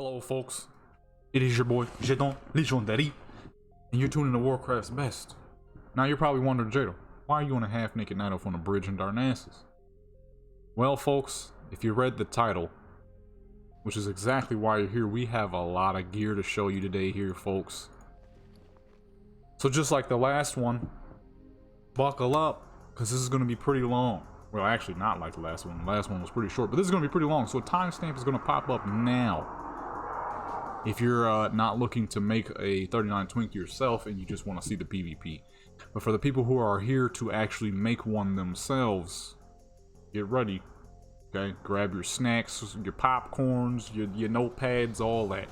Hello folks, it is your boy Jadon Legendary, and you're tuning to Warcraft's best. Now you're probably wondering, Jado, why are you on a half-naked night elf on a bridge in Darnassus? Well folks, if you read the title, which is exactly why you're here, we have a lot of gear to show you today here folks. So just like the last one, buckle up, because this is going to be pretty long. Well, actually not like the last one was pretty short, but this is going to be pretty long, so a timestamp is going to pop up now. If you're not looking to make a 39 Twink yourself and you just want to see the PvP. But for the people who are here to actually make one themselves, get ready. Okay, grab your snacks, your popcorns, your notepads, all that.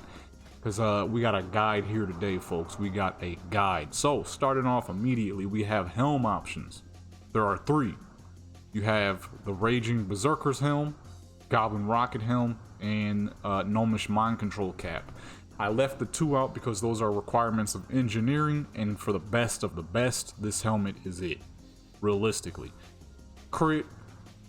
Because we got a guide here today, folks. We got a guide. So, starting off immediately, we have helm options. There are three. You have the Raging Berserker's Helm, Goblin Rocket Helm, and Gnomish Mind Control Cap. I left the two out because those are requirements of engineering, and for the best of the best, this helmet is it. Realistically. Crit,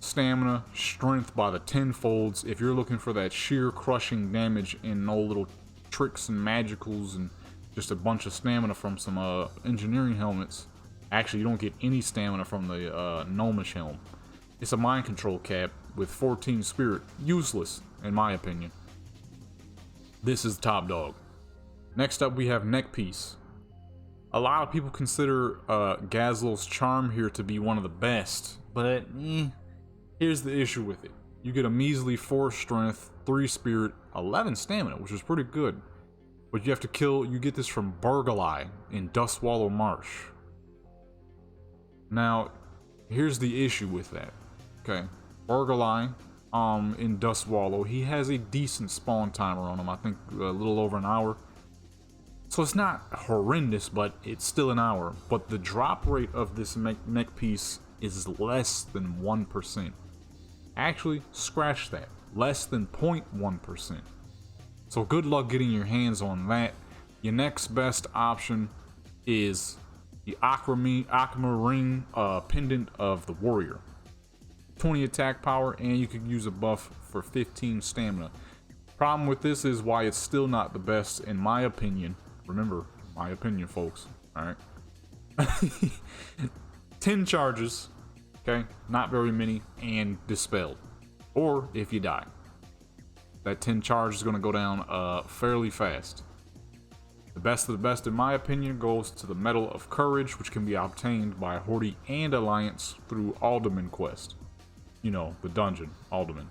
stamina, strength by the tenfolds. If you're looking for that sheer crushing damage and no little tricks and magicals and just a bunch of stamina from some engineering helmets. Actually, you don't get any stamina from the Gnomish Helm. It's a mind control cap with 14 spirit. Useless, in my opinion. This is top dog. Next up, we have neck piece. A lot of people consider Gazlo's charm here to be one of the best, but here's the issue with it. You get a measly 4 strength, 3 spirit, 11 stamina, which is pretty good. But you have to kill, you get this from Burgalai in Dustswallow Marsh. Now, here's the issue with that. Okay, Burgalai in Dustswallow, he has a decent spawn timer on him, I think a little over an hour. So it's not horrendous, but it's still an hour. But the drop rate of this neck piece is less than 1%. Actually, scratch that. Less than 0.1%. So good luck getting your hands on that. Your next best option is the Aquamarine Pendant of the Warrior. 20 attack power, and you can use a buff for 15 stamina. Problem with this is why it's still not the best in my opinion. Remember, my opinion, folks. Alright. 10 charges. Okay, not very many, and dispelled. Or if you die. That 10 charge is going to go down fairly fast. The best of the best, in my opinion, goes to the Medal of Courage, which can be obtained by Horde and Alliance through Alderman quest. You know, the dungeon, Alderman.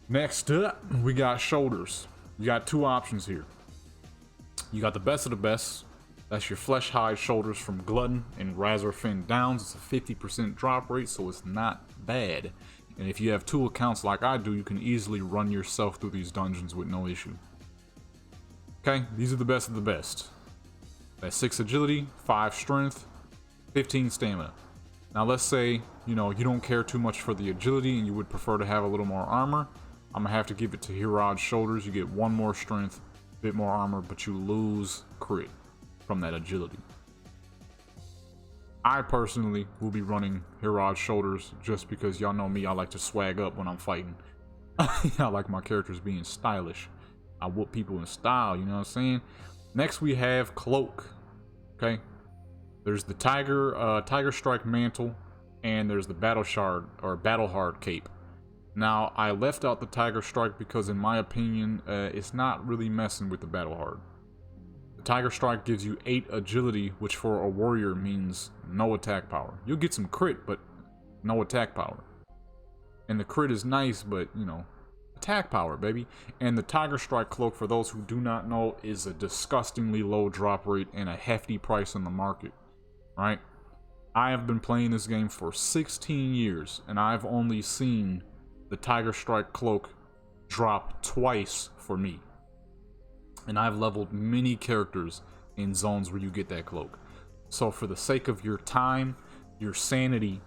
Next up, we got shoulders. You got two options here. You got the best of the best. That's your flesh hide shoulders from Glutton and Razorfin Downs. It's a 50% drop rate, so it's not bad. And if you have 2 accounts like I do, you can easily run yourself through these dungeons with no issue. Okay, these are the best of the best. That's 6 agility, 5 strength, 15 stamina. Now let's say, you know, you don't care too much for the agility and you would prefer to have a little more armor. I'm gonna have to give it to Hirad's shoulders. You get 1 more strength, a bit more armor, but you lose crit from that agility. I personally will be running Hirad's shoulders just because y'all know me, I like to swag up when I'm fighting. I like my characters being stylish. I whoop people in style, you know what I'm saying? Next we have cloak. Okay. There's the Tiger Strike mantle, and there's the Battle Shard or Battle Hard cape. Now I left out the Tiger Strike because in my opinion it's not really messing with the Battle Hard. The Tiger Strike gives you 8 agility, which for a warrior means no attack power. You'll get some crit, but no attack power. And the crit is nice, but you know, attack power, baby. And the Tiger Strike cloak, for those who do not know, is a disgustingly low drop rate and a hefty price on the market. Right? I have been playing this game for 16 years, and I've only seen the Tiger Strike cloak drop twice for me. And I've leveled many characters in zones where you get that cloak. So for the sake of your time, your sanity,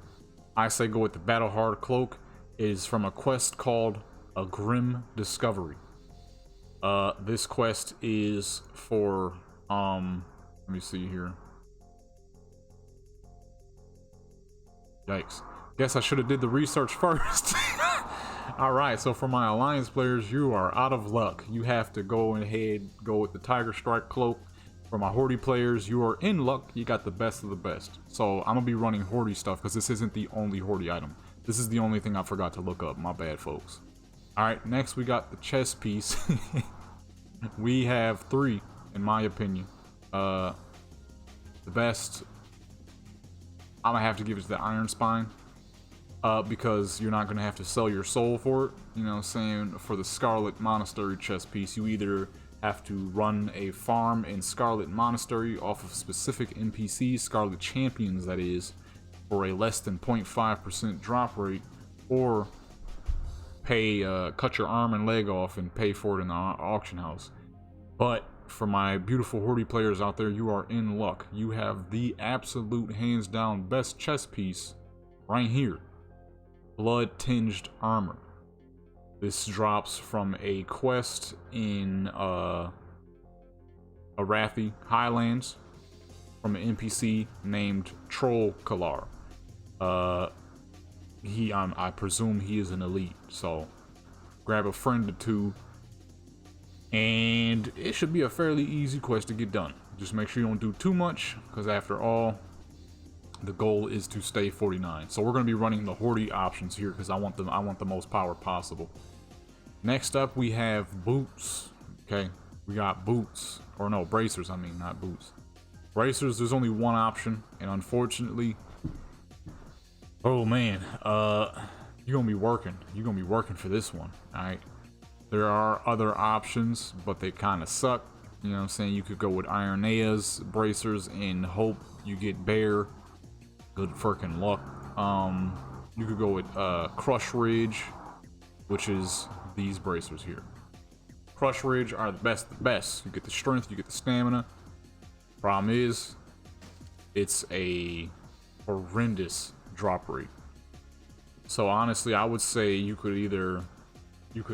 I say go with the Battle Hard cloak. It is from a quest called A Grim Discovery. This quest is for let me see here. Yikes. Guess I should have did the research first. Alright, so for my alliance players, you are out of luck. You have to go with the Tiger Strike Cloak. For my Horde players, you are in luck. You got the best of the best. So I'm gonna be running Horde stuff because this isn't the only Horde item. This is the only thing I forgot to look up. My bad, folks. Alright, next we got the chest piece. We have 3, in my opinion. The best, I'm gonna have to give it to the Iron Spine. Because you're not gonna have to sell your soul for it. You know what I'm saying? For the Scarlet Monastery chest piece, you either have to run a farm in Scarlet Monastery off of specific NPCs, Scarlet Champions that is, for a less than 0.5% drop rate, or pay, cut your arm and leg off and pay for it in the auction house. But for my beautiful Horde players out there, you are in luck. You have the absolute hands down best chest piece right here. Blood Tinged Armor. This drops from a quest in Arathi Highlands from an NPC named Troll Kalar. I presume he is an elite, so grab a friend or 2, and it should be a fairly easy quest to get done. Just make sure you don't do too much, because after all, the goal is to stay 49. So we're going to be running the Horde options here because I want the most power possible. Next up we have boots. Okay, we got boots, or no, bracers. I mean, not boots. Bracers. There's only one option, and unfortunately, oh man, you're gonna be working. You're gonna be working for this one. All right. There are other options, but they kind of suck. You know what I'm saying? You could go with Ironea's bracers and hope you get bear. Good freaking luck. You could go with Crush Ridge, which is these bracers here. Crush Ridge are the best of the best. You get the strength, you get the stamina. Problem is, it's a horrendous drop rate. So honestly, I would say you could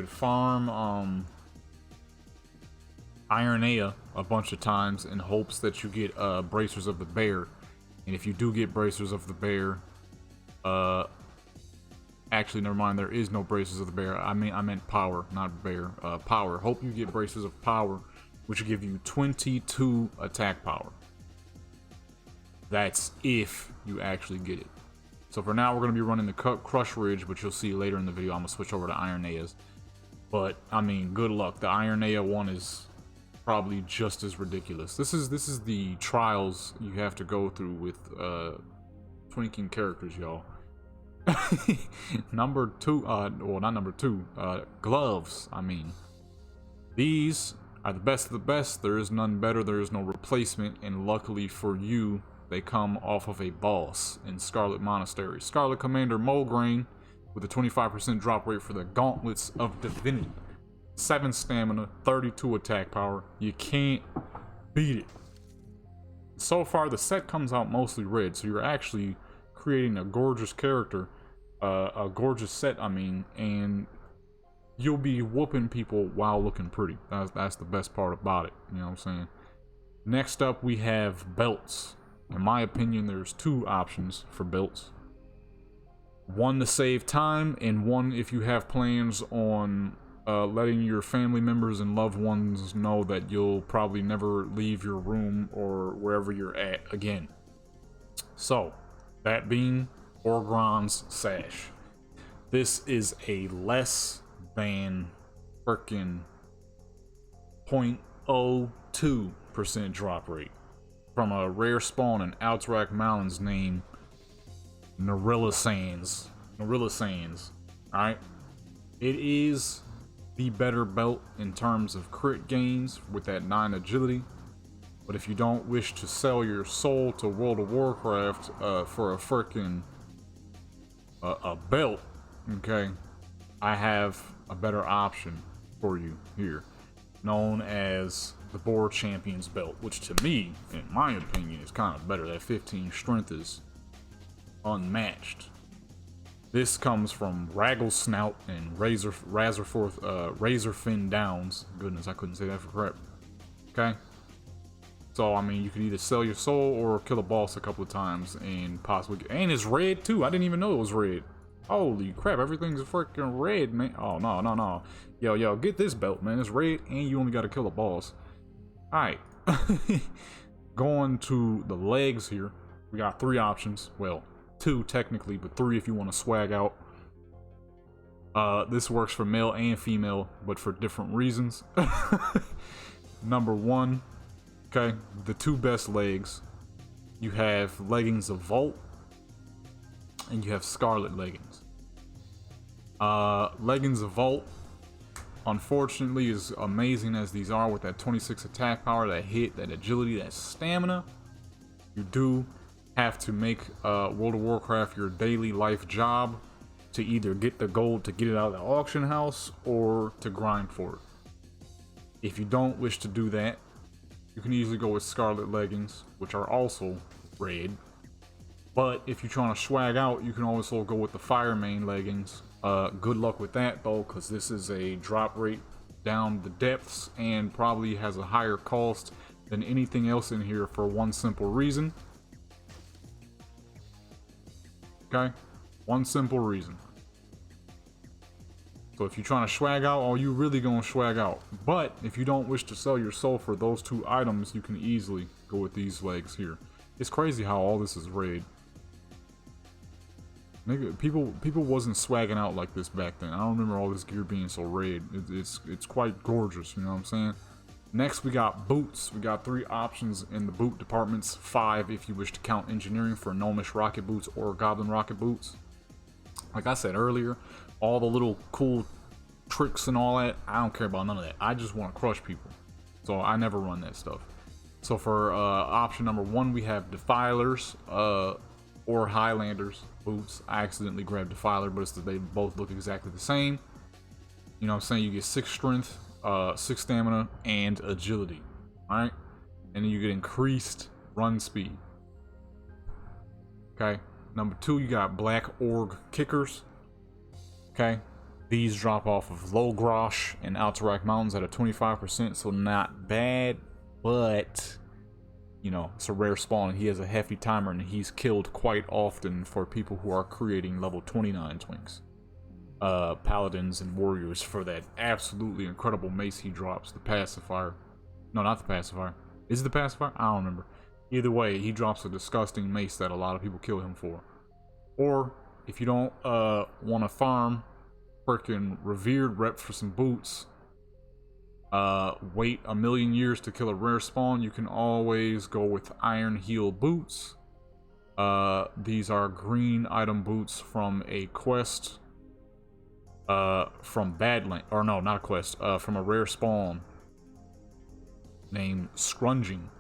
farm Ironea a bunch of times in hopes that you get bracers of the bear. And if you do get bracers of the bear, actually, never mind, there is no bracers of the bear. I meant power, not bear. Power. Hope you get bracers of power, which will give you 22 attack power. That's if you actually get it. So for now, we're going to be running the Crush Ridge, which you'll see later in the video. I'm going to switch over to Ironea's. But, I mean, good luck. The Ironea one is probably just as ridiculous. This is the trials you have to go through with twinking characters, y'all. Number 2, well, not number 2, gloves. I mean, these are the best of the best. There is none better. There is no replacement, and luckily for you, they come off of a boss in Scarlet Monastery. Scarlet Commander Mulgrain with a 25% drop rate for the Gauntlets of Divinity. 7 stamina, 32 attack power. You can't beat it. So far, the set comes out mostly red, so you're actually creating a gorgeous character, a gorgeous set, I mean, and you'll be whooping people while looking pretty. That's the best part about it, you know what I'm saying? Next up, we have belts. In my opinion, there's 2 options for belts. One to save time, and one if you have plans on letting your family members and loved ones know that you'll probably never leave your room or wherever you're at again. So, that being Orgron's Sash. This is a less than freaking 0.02% drop rate from a rare spawn in Alterac Mountains named Narilla Sands. Alright? It is the better belt in terms of crit gains with that 9 agility. But if you don't wish to sell your soul to World of Warcraft for a freaking a belt, okay, I have a better option for you here, known as the Boar Champion's belt, which to me, in my opinion, is kind of better. That 15 strength is unmatched. This comes from Raggle Snout and Razorfin Downs. Goodness, I couldn't say that for crap. Okay? So, I mean, you could either sell your soul or kill a boss a couple of times and possibly get... And it's red, too. I didn't even know it was red. Holy crap, everything's freaking red, man. Oh, no, no, no. Yo, get this belt, man. It's red, and you only gotta kill a boss. Alright. Going to the legs here. We got 3 options. Well, 2 technically, but 3 if you want to swag out. This works for male and female, but for different reasons. Number 1, okay, the 2 best legs. You have Leggings of Volt, and you have Scarlet Leggings. Leggings of Volt, unfortunately, as amazing as these are with that 26 attack power, that hit, that agility, that stamina, you do have to make World of Warcraft your daily life job to either get the gold to get it out of the auction house or to grind for it. If you don't wish to do that, you can easily go with Scarlet Leggings, which are also red. But if you're trying to swag out, you can also go with the Fire Main Leggings. Good luck with that though, because this is a drop rate down the depths and probably has a higher cost than anything else in here for one simple reason. Okay? One simple reason. So if you're trying to swag out, oh, you really gonna swag out. But if you don't wish to sell your soul for those 2 items, you can easily go with these legs here. It's crazy how all this is red. Nigga, people wasn't swagging out like this back then. I don't remember all this gear being so red. It's quite gorgeous, you know what I'm saying? Next, we got boots. We got 3 options in the boot departments. 5 if you wish to count engineering for gnomish rocket boots or goblin rocket boots. Like I said earlier, all the little cool tricks and all that, I don't care about none of that. I just want to crush people. So I never run that stuff. So for option number 1, we have Defilers or Highlanders boots. I accidentally grabbed Defiler, but they both look exactly the same. You know what I'm saying? You get 6 strength, 6 stamina, and agility. Alright? And then you get increased run speed. Okay? Number 2, you got Black Org Kickers. Okay? These drop off of Logrosh and Alterac Mountains at a 25%, so not bad, but you know, it's a rare spawn. He has a hefty timer and he's killed quite often for people who are creating level 29 Twinks. Paladins and warriors for that absolutely incredible mace he drops, the pacifier. No, not the pacifier. Is it the pacifier? I don't remember. Either way, he drops a disgusting mace that a lot of people kill him for. Or if you don't want to farm freaking revered rep for some boots, wait a million years to kill a rare spawn, you can always go with Iron Heel boots. These are green item boots from a quest from Badland, or no, not a quest, from a rare spawn named Scrunging.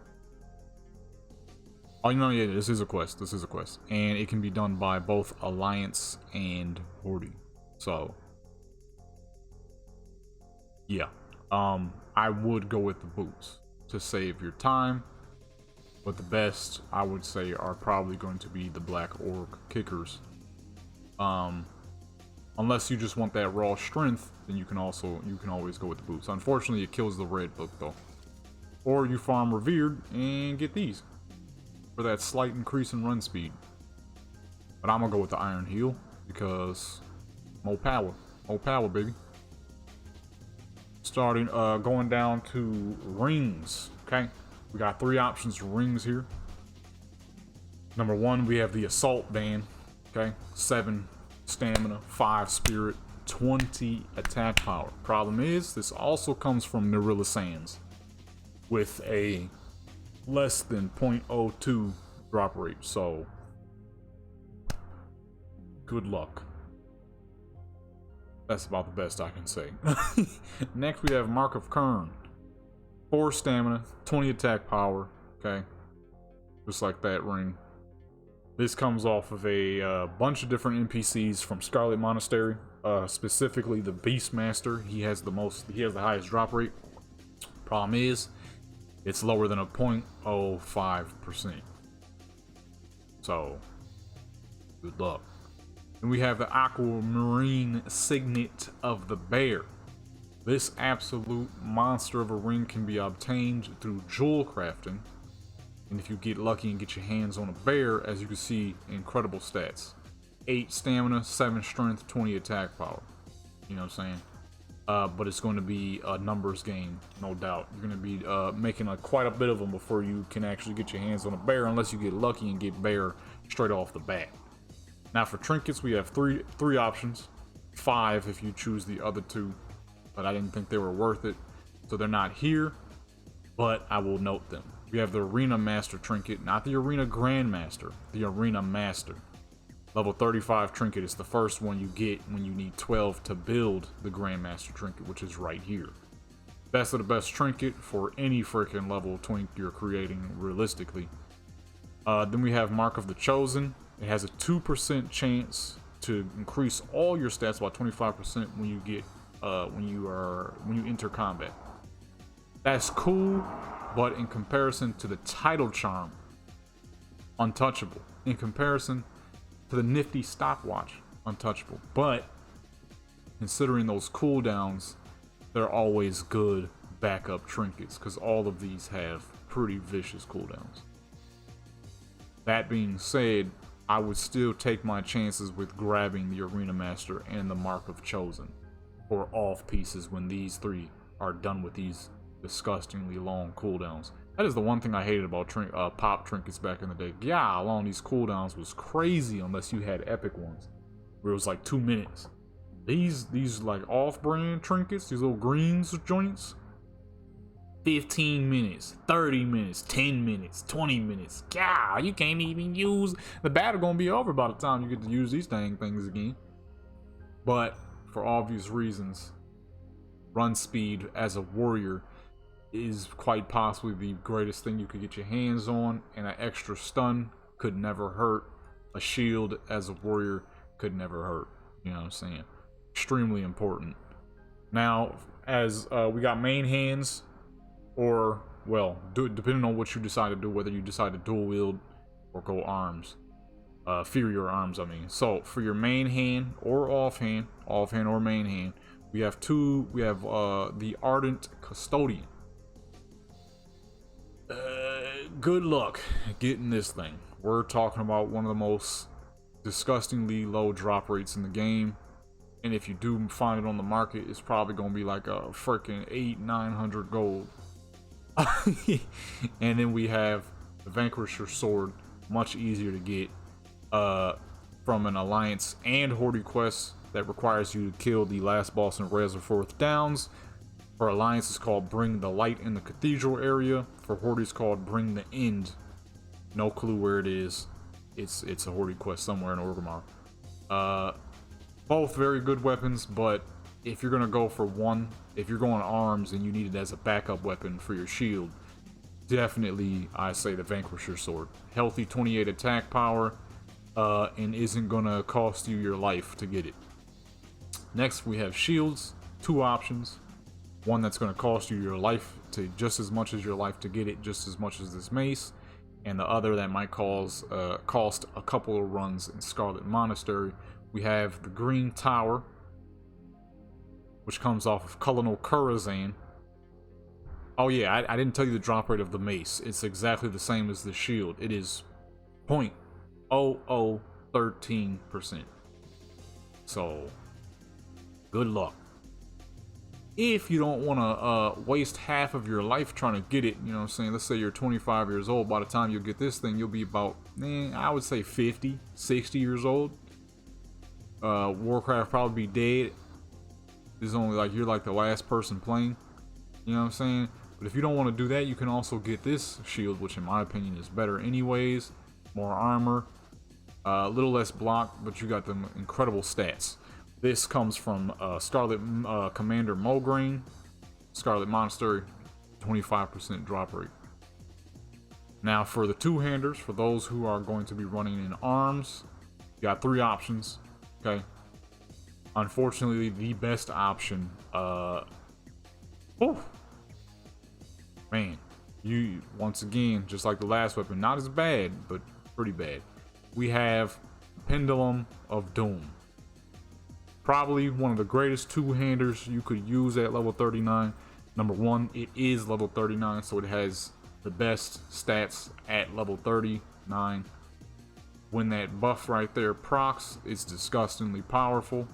Oh, you know, yeah, this is a quest. This is a quest, and it can be done by both Alliance and Horde. So, yeah, I would go with the boots to save your time, but the best I would say are probably going to be the Black Org Kickers. Unless you just want that raw strength, then you can always go with the boots. Unfortunately, it kills the red book though. Or you farm Revered and get these for that slight increase in run speed. But I'm gonna go with the Iron Heel because more power, baby. Starting, going down to rings. Okay, we got 3 options for rings here. Number 1, we have the Assault Band. Okay, 7 stamina, 5 spirit, 20 attack power. Problem is, this also comes from Narilla Sands with a less than 0.02 drop rate, so good luck. That's about the best I can say. Next, we have Mark of Kern. 4 stamina, 20 attack power. Okay, just like that ring. This comes off of a bunch of different NPCs from Scarlet Monastery, specifically the Beastmaster. He has the highest drop rate. Problem is, it's lower than a 0.05%. So, good luck. And we have the Aquamarine Signet of the Bear. This absolute monster of a ring can be obtained through jewel crafting. And if you get lucky and get your hands on a bear, as you can see, incredible stats. 8 stamina, 7 strength, 20 attack power. You know what I'm saying? But it's going to be a numbers game, no doubt. You're going to be making quite a bit of them before you can actually get your hands on a bear, unless you get lucky and get bear straight off the bat. Now for trinkets, we have three options, 5 if you choose the other 2, but I didn't think they were worth it, so they're not here, but I will note them. We have the Arena Master trinket, not the Arena Grandmaster, the Arena Master. Level 35 trinket is the first one you get when you need 12 to build the Grandmaster trinket, which is right here. Best of the best trinket for any freaking level twink you're creating realistically. Then we have Mark of the Chosen. It has a 2% chance to increase all your stats by 25% when you get when you enter combat. That's cool, but in comparison to the Title Charm, untouchable. In comparison to the nifty stopwatch, untouchable. But considering those cooldowns, they're always good backup trinkets because all of these have pretty vicious cooldowns. That being said, I would still take my chances with grabbing the Arena Master and the Mark of Chosen for off pieces when these 3 are done with these disgustingly long cooldowns. That is the one thing I hated about pop trinkets back in the day. Yeah, how long these cooldowns was crazy unless you had epic ones, where it was like 2 minutes. These like off-brand trinkets, these little greens joints, 15 minutes, 30 minutes, 10 minutes, 20 minutes. God, you can't even use the battle. Gonna be over by the time you get to use these dang things again. But for obvious reasons, run speed as a warrior is quite possibly the greatest thing you could get your hands on, and an extra stun could never hurt. A shield as a warrior could never hurt. You know what I'm saying? Extremely important. Now, as we got main hands, or well, depending on what you decide to do, whether you decide to dual wield or go arms, inferior arms, I mean. So for your main hand or offhand or main hand, we have the Ardent Custodian. Good luck getting this thing. We're talking about one of the most disgustingly low drop rates in the game, and if you do find it on the market, it's probably gonna be like a freaking 800-900 gold. And then we have the Vanquisher Sword, much easier to get from an Alliance and Horde quest that requires you to kill the last boss in Reservoir Downs. For Alliance, it's called Bring the Light in the Cathedral area. For Horde, it's called Bring the End. No clue where it is. It's a Horde quest somewhere in Orgrimmar. Both very good weapons, but if you're gonna go for one, if you're going arms and you need it as a backup weapon for your shield, definitely I say the Vanquisher Sword. Healthy 28 attack power, and isn't gonna cost you your life to get it. Next, we have shields. 2 options. One that's going to cost you your life to just as much as your life to get it, just as much as this mace, and the other that might cost a couple of runs in Scarlet Monastery. We have the Green Tower, which comes off of Colonel Kurazan. Oh yeah, I didn't tell you the drop rate of the mace. It's exactly the same as the shield. It is 0.0013%. So good luck. If you don't want to waste half of your life trying to get it, you know what I'm saying? Let's say you're 25 years old. By the time you get this thing, you'll be about, I would say 50, 60 years old. Warcraft probably be dead. It's only like you're like the last person playing. You know what I'm saying? But if you don't want to do that, you can also get this shield, which in my opinion is better anyways. More armor, a little less block, but you got the incredible stats. This comes from Scarlet Commander Mograine, Scarlet Monastery, 25% drop rate. Now for the two-handers, for those who are going to be running in arms, you got 3 options, okay? Unfortunately, the best option, man, you, once again, just like the last weapon, not as bad, but pretty bad. We have Pendulum of Doom. Probably one of the greatest two-handers you could use at level 39. Number 1, it is level 39, so it has the best stats at level 39. When that buff right there procs, it's disgustingly powerful.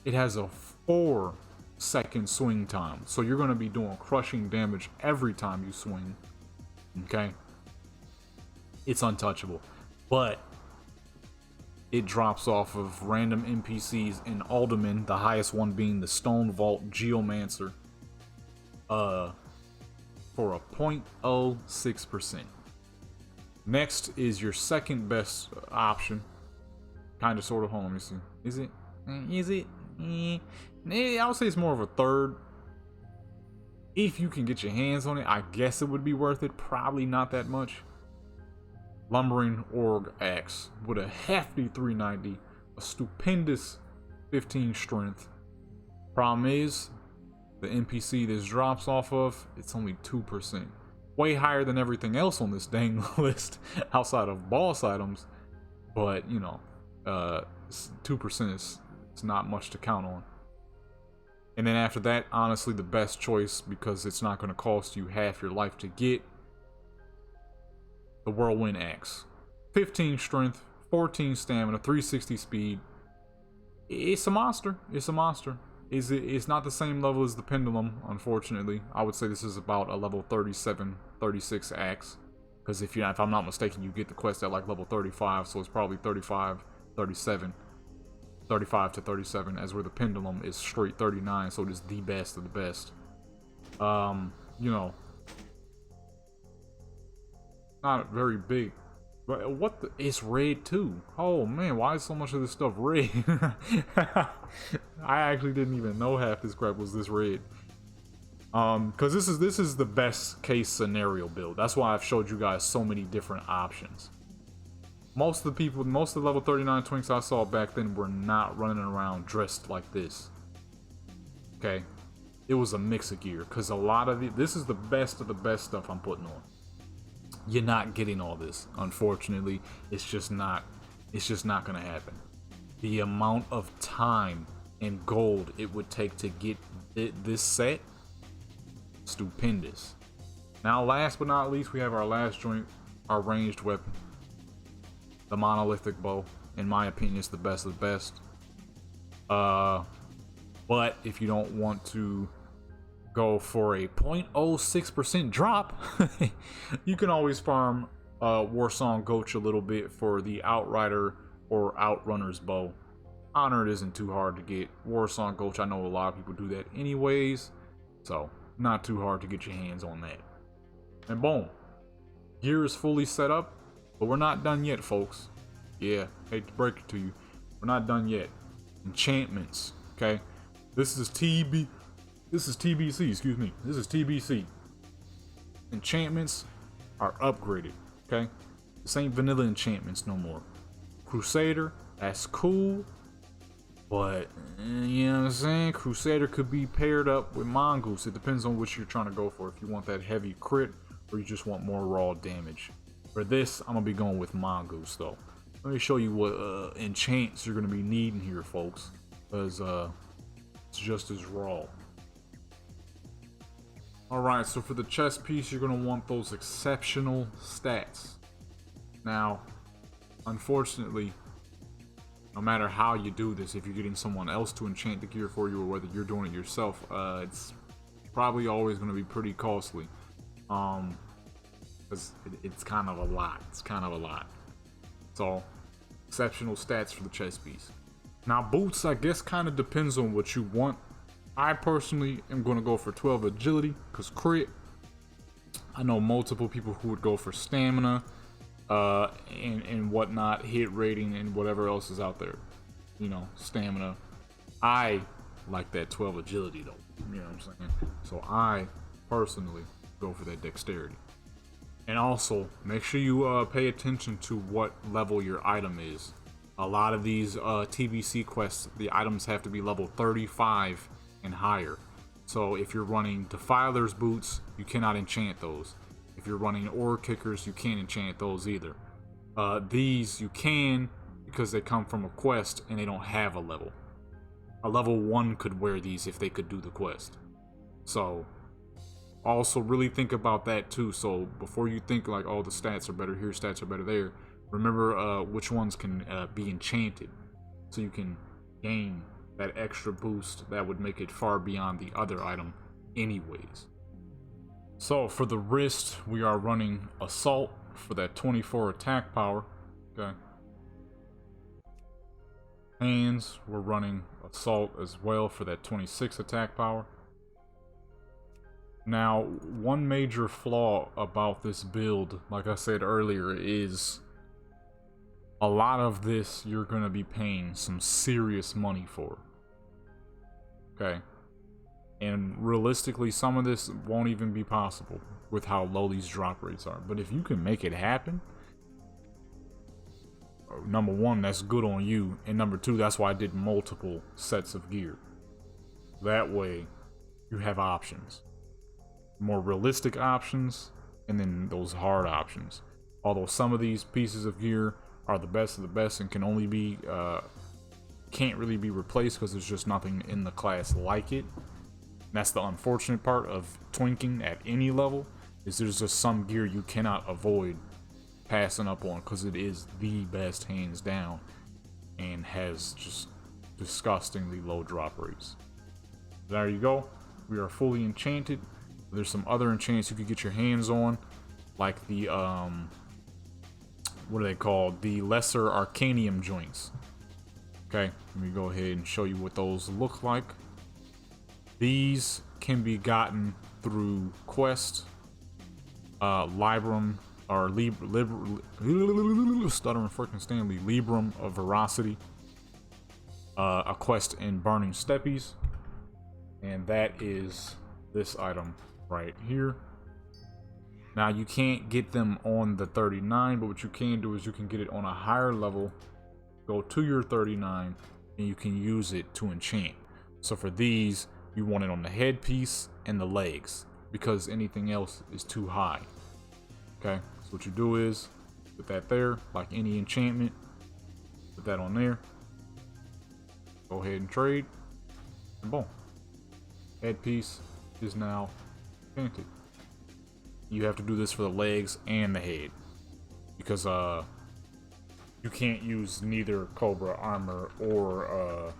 It has a 4-second swing time, so you're going to be doing crushing damage every time you swing. Okay, it's untouchable, but it drops off of random NPCs in Alderman, the highest one being the Stone Vault Geomancer, for a 0.06%. Next is your second best option. Kind of, sort of. Hold on, let me see. Is it? Is it? I would say it's more of a third. If you can get your hands on it, I guess it would be worth it. Probably not that much. Lumbering Org Axe with a hefty 390, a stupendous 15 strength. Problem is, the NPC this drops off of, it's only 2%. Way higher than everything else on this dang list outside of boss items, but you know, 2% is not much to count on. And then after that, honestly, the best choice, because it's not going to cost you half your life to get, the Whirlwind Axe. 15 strength, 14 stamina, 360 speed. It's a monster. It's a monster. It's not the same level as the Pendulum, unfortunately. I would say this is about a level 37, 36 axe. Because if I'm not mistaken, you get the quest at like level 35, so it's probably 35, 37. 35 to 37, as where the Pendulum is straight 39, so it is the best of the best. You know, not very big, but what the, it's red too. Oh man, why is so much of this stuff red? I actually didn't even know half this crap was this red. Because this is the best case scenario build. That's why I've showed you guys so many different options. Most of the level 39 Twinks I saw back then were not running around dressed like this. Okay, it was a mix of gear, because a lot of this is the best of the best stuff I'm putting on. You're not getting all this, unfortunately. It's just not gonna happen. The amount of time and gold it would take to get this set, stupendous. Now, last but not least, we have our last joint, our ranged weapon. The monolithic bow, in my opinion, is the best of the best. But if you don't want to go for a 0.06% drop, you can always farm Warsong Gulch a little bit for the Outrider or Outrunner's bow. Honored isn't too hard to get. Warsong Gulch, I know a lot of people do that anyways, so not too hard to get your hands on that. And boom, gear is fully set up. But we're not done yet, folks. Yeah, hate to break it to you. We're not done yet. Enchantments, okay? This is TBC, excuse me. This is TBC. Enchantments are upgraded, okay? This ain't vanilla enchantments no more. Crusader, that's cool. But, you know what I'm saying? Crusader could be paired up with Mongoose. It depends on what you're trying to go for. If you want that heavy crit, or you just want more raw damage. For this, I'm gonna be going with Mongoose though. Let me show you what enchants you're gonna be needing here, folks, because it's just as raw. Alright, so for the chest piece, you're gonna want those exceptional stats. Now, unfortunately, no matter how you do this, if you're getting someone else to enchant the gear for you or whether you're doing it yourself, it's probably always gonna be pretty costly. It's kind of a lot. It's kind of a lot. So, exceptional stats for the chest piece. Now, boots, I guess, kind of depends on what you want. I personally am going to go for 12 agility, because crit. I know multiple people who would go for stamina, and whatnot, hit rating, and whatever else is out there. You know, stamina. I like that 12 agility, though. You know what I'm saying? So, I personally go for that dexterity. And also, make sure you pay attention to what level your item is. A lot of these TBC quests, the items have to be level 35 and higher. So if you're running Defiler's Boots, you cannot enchant those. If you're running Ore Kickers, you can't enchant those either. These you can, because they come from a quest and they don't have a level. A level 1 could wear these if they could do the quest. So also really think about that too. So before you think like, oh, the stats are better here, stats are better there, Remember which ones can be enchanted, so you can gain that extra boost that would make it far beyond the other item anyways. So for the wrist, we are running Assault for that 24 attack power. Okay. Hands, we're running Assault as well for that 26 attack power. Now, one major flaw about this build, like I said earlier, is a lot of this you're going to be paying some serious money for. Okay. And realistically, some of this won't even be possible with how low these drop rates are. But if you can make it happen, number one, that's good on you. And number two, that's why I did multiple sets of gear. That way, you have options. More realistic options, and then those hard options. Although some of these pieces of gear are the best of the best and can only be, can't really be replaced because there's just nothing in the class like it. And that's the unfortunate part of twinking at any level, is there's just some gear you cannot avoid passing up on because it is the best hands down and has just disgustingly low drop rates. There you go. We are fully enchanted. There's some other enchants you could get your hands on, like the what are they called? The lesser arcanium joints. Okay, let me go ahead and show you what those look like. These can be gotten through quest, Librum, or stuttering freaking Stanley, Librum of Veracity, a quest in Burning Steppies, and that is this item right here. Now you can't get them on the 39, but what you can do is you can get it on a higher level, go to your 39, and you can use it to enchant. So for these, you want it on the headpiece and the legs, because anything else is too high. Okay, so what you do is put that there, like any enchantment, put that on there, go ahead and trade, and boom, headpiece is now enchanted. You have to do this for the legs and the head, because you can't use neither Cobra armor or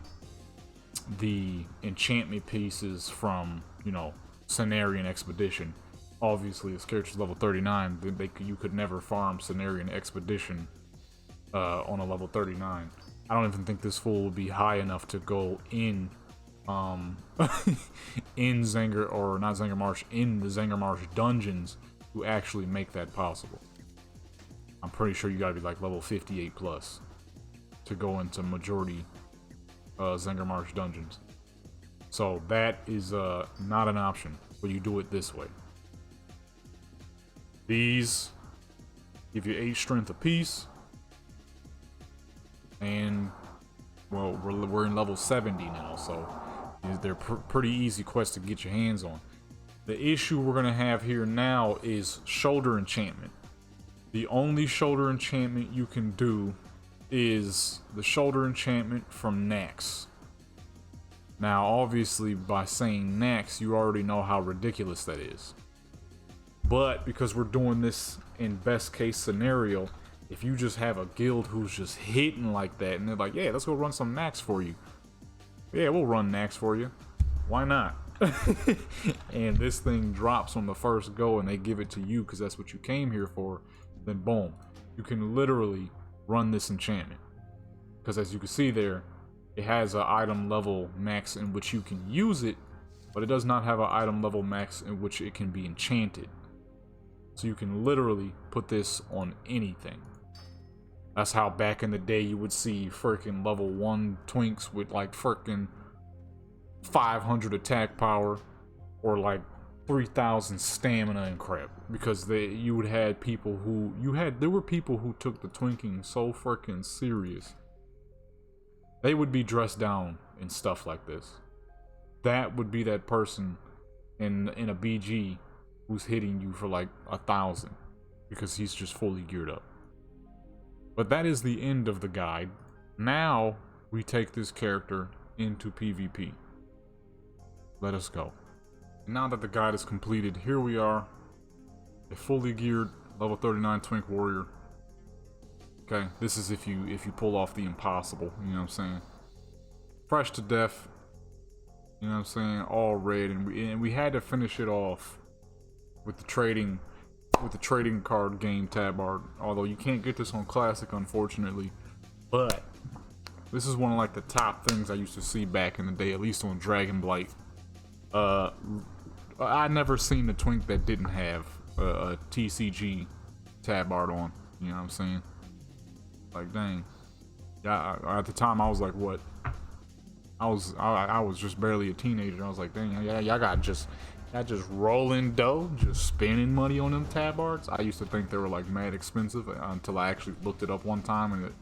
the enchantment pieces from, you know, Cenarian Expedition. Obviously, this character's level 39. You could never farm Cenarian Expedition on a level 39. I don't even think this fool would be high enough to go in in Zanger, or not Zanger Marsh, in the Zanger Marsh dungeons to actually make that possible. I'm pretty sure you gotta be like level 58 plus to go into majority Zanger Marsh dungeons. So that is not an option, but you do it this way. These give you 8 strength apiece, and well, we're in level 70 now, so they're pretty easy quests to get your hands on. The issue we're gonna have here now is shoulder enchantment. The only shoulder enchantment you can do is the shoulder enchantment from Nax. Now, obviously, by saying Nax, you already know how ridiculous that is. But because we're doing this in best case scenario, if you just have a guild who's just hitting like that, and they're like, yeah, let's go run some Nax for you. Yeah, we'll run Nax for you. Why not? And this thing drops on the first go and they give it to you because that's what you came here for, then boom, you can literally run this enchantment. Because as you can see there, it has an item level max in which you can use it, but it does not have an item level max in which it can be enchanted. So you can literally put this on anything. That's how back in the day you would see freaking level 1 twinks with like freaking 500 attack power or like 3,000 stamina and crap, because you would have people who there were people who took the twinking so freaking serious. They would be dressed down in stuff like this. That would be that person in a BG who's hitting you for like 1,000 because he's just fully geared up. But that is the end of the guide. Now we take this character into PvP. Let us go. Now that the guide is completed, here we are, a fully geared level 39 Twink warrior. Okay, this is if you pull off the impossible, you know what I'm saying? Fresh to death, you know what I'm saying? All red, and we had to finish it off with the trading card game tab art. Although you can't get this on classic, unfortunately, but this is one of like the top things I used to see back in the day, at least on Dragon Blight. I never seen the Twink that didn't have a TCG tab art on. You know what I'm saying? Like, dang. Yeah, at the time I was like, what? I was just barely a teenager. I was like, dang, y'all got just rolling dough, just spending money on them tab arts. I used to think they were like mad expensive until I actually looked it up one time, and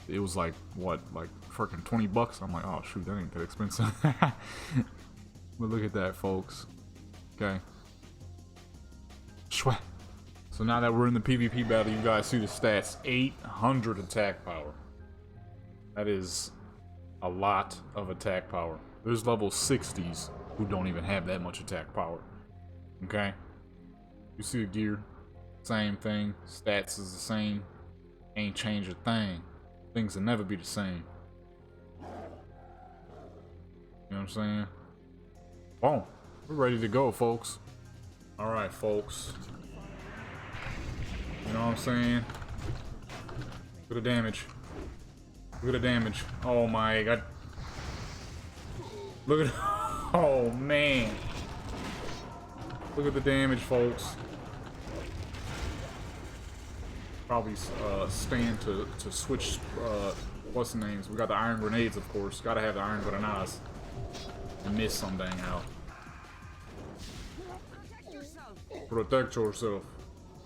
it was like, what, like freaking $20. I'm like, oh shoot, that ain't that expensive. But look at that, folks. Okay. So now that we're in the PvP battle, you guys see the stats. 800 attack power. That is a lot of attack power. There's level 60s who don't even have that much attack power. Okay? You see the gear. Same thing. Stats is the same. Ain't changed a thing. Things will never be the same. You know what I'm saying? Boom. We're ready to go, folks. Alright, folks. You know what I'm saying? Look at the damage. Look at the damage. Oh my god. Look at... Oh man. Look at the damage, folks. Probably stand to switch what's the names. We got the iron grenades, of course. Gotta have the iron grenades. And miss some dang how. Protect yourself.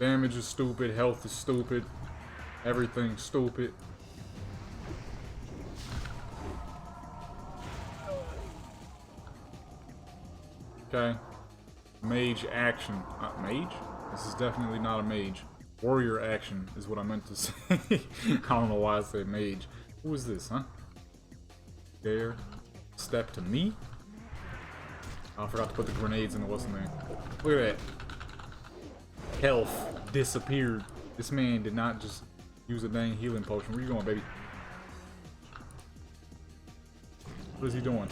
Damage is stupid, health is stupid, everything's stupid. Okay. Mage action. Mage? This is definitely not a mage. Warrior action is what I meant to say. I don't know why I said mage. Who is this, huh? Dare step to me? Oh, I forgot to put the grenades in the what's the name. Look at that. Health disappeared. This man did not just use a dang healing potion. Where you going, baby? What is he doing?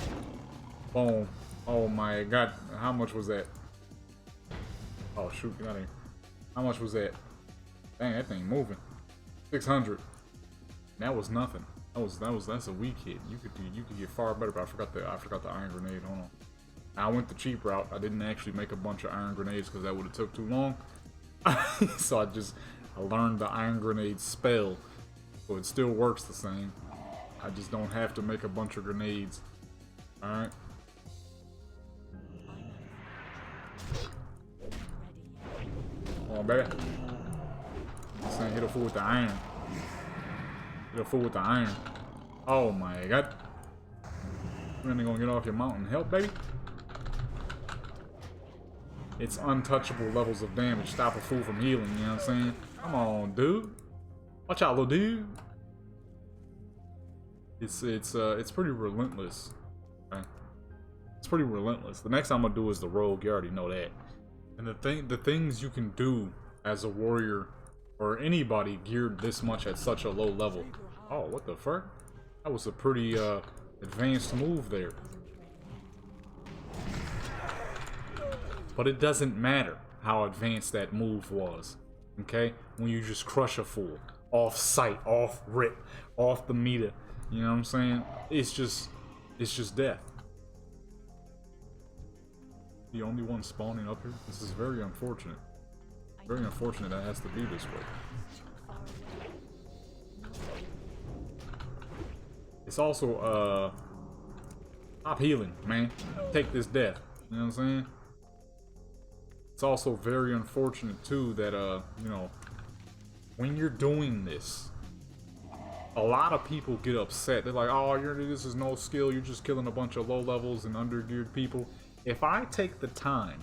Boom. Oh my god. How much was that? Oh shoot, get out of here. How much was that? Dang, that thing moving. 600. That was nothing. That's a weak hit. You could get far better, but I forgot the iron grenade. Hold on. I went the cheap route. I didn't actually make a bunch of iron grenades because that would have took too long. So I learned the iron grenade spell, so it still works the same. I just don't have to make a bunch of grenades. Alright. Come on, baby. This ain't hit a fool with the iron. Hit a fool with the iron. Oh my god. When are you gonna get off your mountain? Help, baby. It's untouchable levels of damage. Stop a fool from healing, you know what I'm saying? Come on, dude. Watch out, little dude. It's pretty relentless. Okay? It's pretty relentless. The next I'm gonna do is the rogue. You already know that. And the things you can do as a warrior or anybody geared this much at such a low level. Oh, what the fuck? That was a pretty advanced move there. But it doesn't matter how advanced that move was, okay? When you just crush a fool, off sight, off rip, off the meter, you know what I'm saying? It's just death. The only one spawning up here? This is very unfortunate. Very unfortunate that it has to be this way. It's also, stop healing, man. Take this death, you know what I'm saying? It's also very unfortunate too that you know, when you're doing this, a lot of people get upset. They're like, oh, this is no skill, you're just killing a bunch of low levels and undergeared people. If I take the time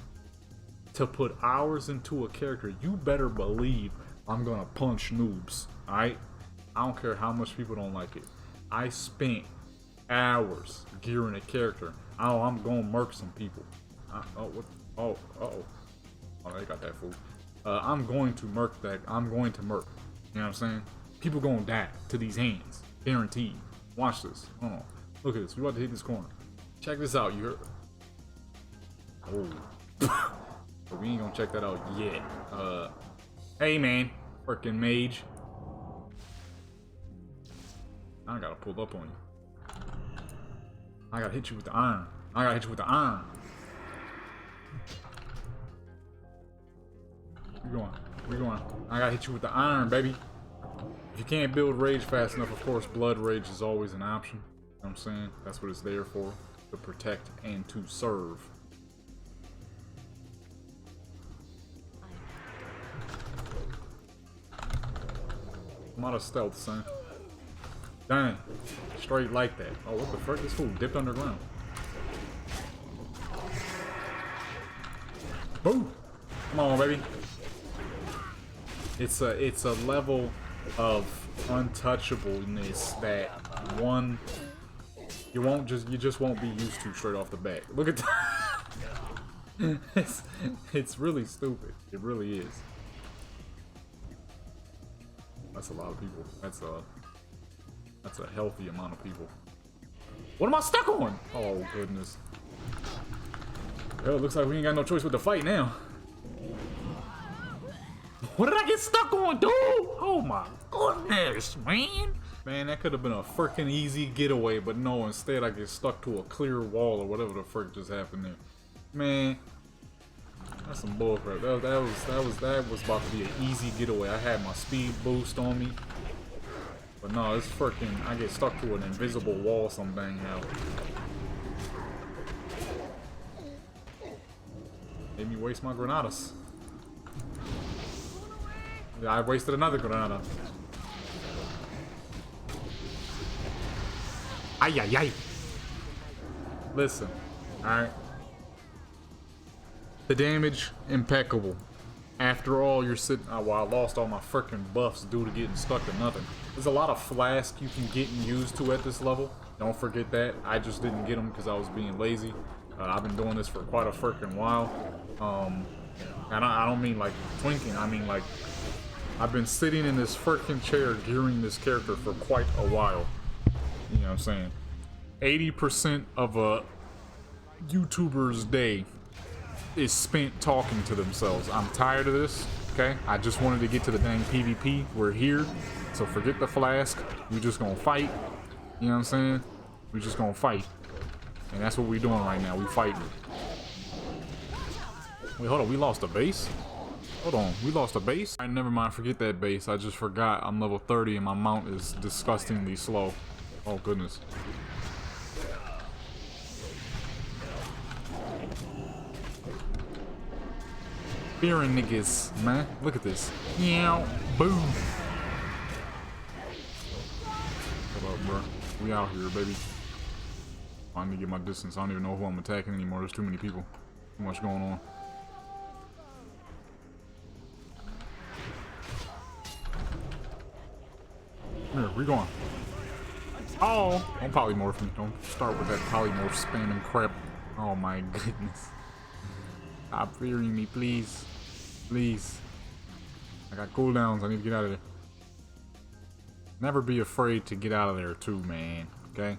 to put hours into a character, you better believe I'm gonna punch noobs. Alright? I don't care how much people don't like it. I spent hours gearing a character. Oh, I'm gonna murk some people. Oh, they got that fool. I'm going to murk that. I'm going to murk. You know what I'm saying? People gonna die to these hands. Guaranteed. Watch this. Hold on. Look at this. We about to hit this corner. Check this out. You heard? Oh. But we ain't gonna check that out yet. Hey man. Freaking mage. I gotta pull up on you. I gotta hit you with the iron. I gotta hit you with the iron. Where you going? Where you going? I gotta hit you with the iron, baby. If you can't build rage fast enough, of course, blood rage is always an option. You know what I'm saying? That's what it's there for. To protect and to serve. I'm out of stealth, son. Dang. Straight like that. Oh, what the frick? This fool dipped underground. Boom! Come on, baby. It's a level of untouchableness that you just won't be used to straight off the bat. Look at that. It's really stupid. It really is. That's a lot of people. That's a healthy amount of people. What am I stuck on? Oh goodness. Well, it looks like we ain't got no choice with the fight now. What did I get stuck on, dude? Oh my goodness, man. Man, that could have been a freaking easy getaway, but no, instead I get stuck to a clear wall or whatever the frick just happened there. Man, that's some bullcrap. That was about to be an easy getaway. I had my speed boost on me. But no, it's freaking, I get stuck to an invisible wall some dang how. Made me waste my granadas. I wasted another granada. Ay, ay, ay. Listen, alright. The damage, impeccable. After all, you're sitting. Well, I lost all my freaking buffs due to getting stuck to nothing. There's a lot of flask you can get and used to at this level. Don't forget that. I just didn't get them because I was being lazy. I've been doing this for quite a freaking while. And I don't mean like twinking. I mean like I've been sitting in this freaking chair gearing this character for quite a while. You know what I'm saying? 80% of a YouTuber's day is spent talking to themselves. I'm tired of this, okay? I just wanted to get to the dang PvP. We're here, so forget the flask. We're just gonna fight. You know what I'm saying? We're just gonna fight. And that's what we're doing right now. We fighting. Wait, hold on. We lost a base? Hold on. We lost a base? Alright, never mind. Forget that base. I just forgot I'm level 30 and my mount is disgustingly slow. Oh, goodness. Fearing niggas, man. Look at this. Meow. Boom. What up, bro? We out here, baby. I need to get my distance. I don't even know who I'm attacking anymore. There's too many people. Too much going on. Here, where you going? Oh! Don't polymorph me. Don't start with that polymorph spamming crap. Oh my goodness. Stop fearing me, please. Please. I got cooldowns. I need to get out of there. Never be afraid to get out of there too, man. Okay?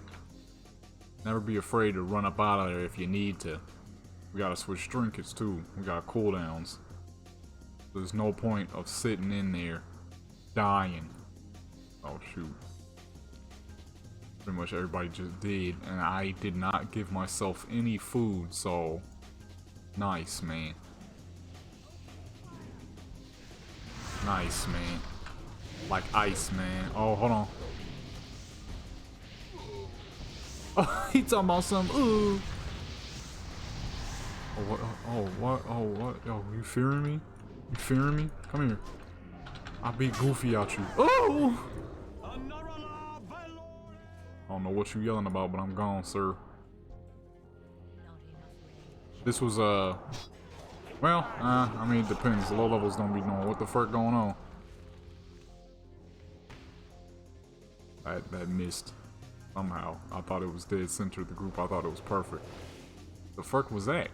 Never be afraid to run up out of there if you need to. We gotta switch trinkets too. We got cooldowns. There's no point of sitting in there dying. Oh shoot. Pretty much everybody just did, and I did not give myself any food, so nice, man. Nice, man. Like ice, man. Oh, hold on. Oh, he talking about something. Ooh. Oh, what? Oh, what? Oh, what? Oh, you fearing me? You fearing me? Come here. I'll be goofy out you. Oh! I don't know what you yelling about, but I'm gone, sir. This was, well, I mean, it depends. The low levels don't be knowing what the fuck going on. That missed. Somehow. I thought it was dead center of the group. I thought it was perfect. The fuck was that?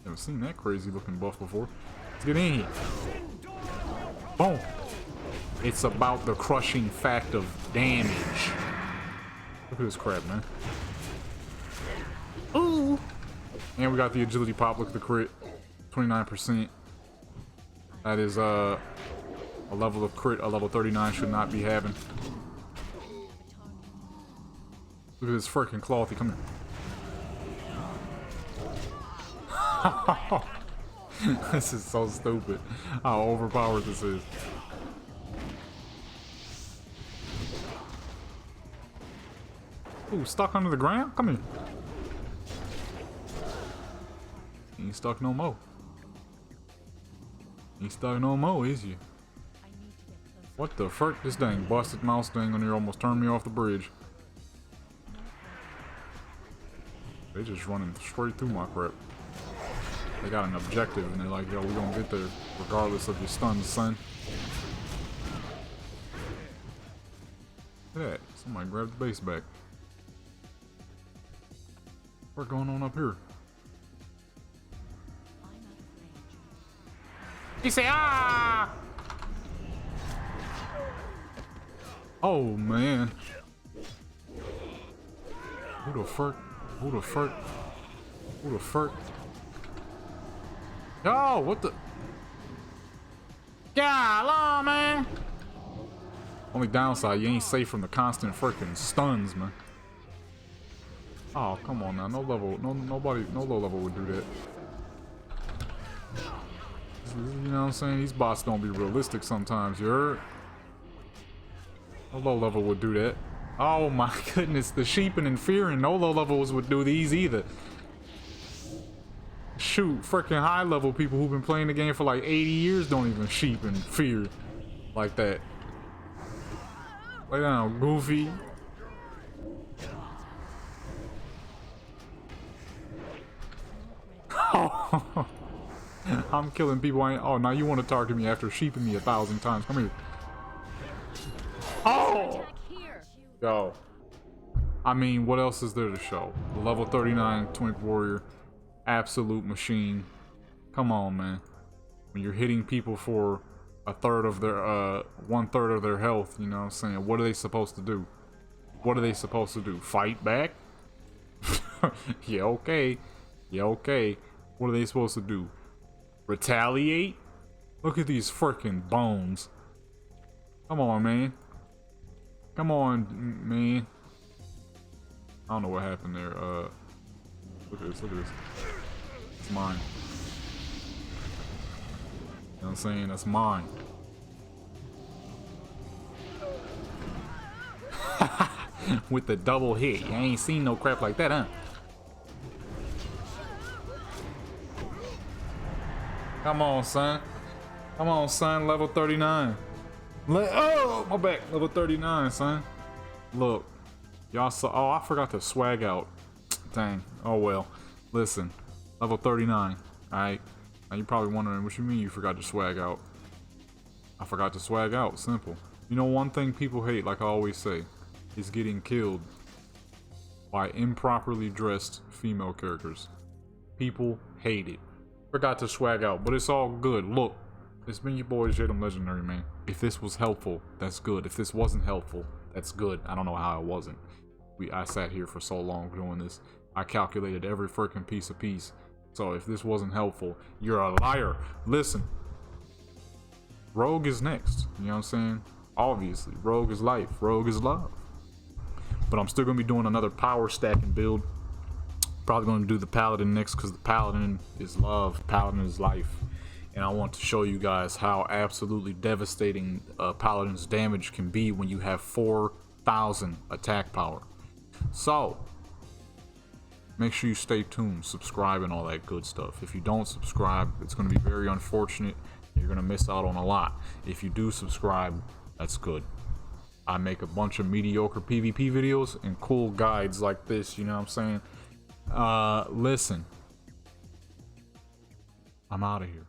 Never seen that crazy looking buff before. Let's get in here. Boom. It's about the crushing fact of damage. Look at this crap, man. Ooh. And we got the agility pop. Look at the crit. 29%. That is a level of crit a level 39 should not be having. Look at this freaking clothy. Come here. This is so stupid. How overpowered this is. Ooh, stuck under the ground? Come here. He ain't stuck no more. Ain't stuck no more, is you? What the frick? This dang busted mouse thing on here almost turned me off the bridge. They just running straight through my crap. They got an objective and they're like, yo, we gonna get there regardless of your stuns, son. Look at that. Somebody grabbed the base back. What's going on up here? He say, ah! Oh, man. Who the fuck? Who the fuck? Who the fuck? Yo, what the? Yeah, man. Only downside, you ain't safe from the constant freaking stuns, man. Oh, come on now. No level, nobody, no low level would do that. You know what I'm saying? These bots don't be realistic sometimes, you heard? No low level would do that. Oh my goodness, the sheeping and fearing. No low levels would do these either. Shoot, freaking high level people who've been playing the game for like 80 years don't even sheep and fear like that. Lay down, Goofy. I'm killing people. Oh, now you want to target me after sheeping me 1,000 times. Come here. Oh! Yo. I mean, what else is there to show? The level 39 Twink Warrior. Absolute machine. Come on, man. When you're hitting people for a third of their, 1/3 of their health, you know what I'm saying? What are they supposed to do? What are they supposed to do? Fight back? Yeah, okay. Yeah, okay. What are they supposed to do? Retaliate? Look at these freaking bones. Come on, man. Come on, man. I don't know what happened there. Look at this, look at this. It's mine. You know what I'm saying? That's mine. With the double hit. You ain't seen no crap like that, huh? Come on, son. Come on, son. Level 39. Oh, my back. Level 39, son. Look. Y'all saw. Oh, I forgot to swag out. Dang. Oh, well. Listen. Level 39. Alright. Now you're probably wondering, what you mean you forgot to swag out? I forgot to swag out. Simple. You know, one thing people hate, like I always say, is getting killed by improperly dressed female characters. People hate it. Forgot to swag out, but it's all good. Look, it's been your boy Jadam Legendary, man. If this was helpful, that's good. If this wasn't helpful, that's good. I don't know how it wasn't. I sat here for so long doing this. I calculated every freaking piece of piece. So if this wasn't helpful, you're a liar. Listen, Rogue is next. You know what I'm saying? Obviously, Rogue is life. Rogue is love. But I'm still gonna be doing another power stacking build. Probably going to do the Paladin next because the Paladin is love, Paladin is life. And I want to show you guys how absolutely devastating Paladin's damage can be when you have 4,000 attack power. So, make sure you stay tuned, subscribe and all that good stuff. If you don't subscribe, it's going to be very unfortunate. You're going to miss out on a lot. If you do subscribe, that's good. I make a bunch of mediocre PvP videos and cool guides like this, you know what I'm saying? Listen, I'm out of here.